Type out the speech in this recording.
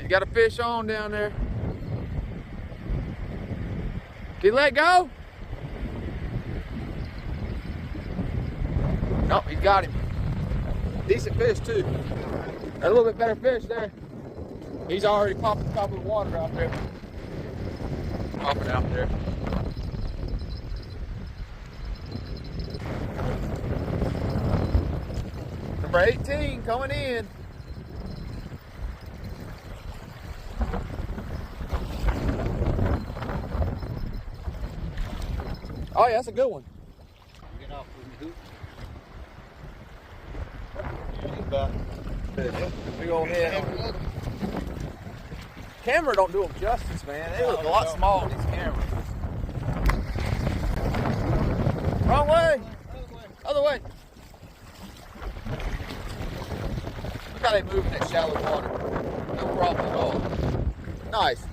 You got a fish on down there. Did he let go? Nope, he got him. Decent fish too. A little bit better fish there. He's already popping the top of the water out there. Popping out there. Number 18 coming in. Oh yeah, that's a good one. Get off with the hook. Big old head. Camera don't do them justice, man. They look a lot smaller, these cameras. Wrong way. Other way. Look how they move in that shallow water. No problem at all. Nice.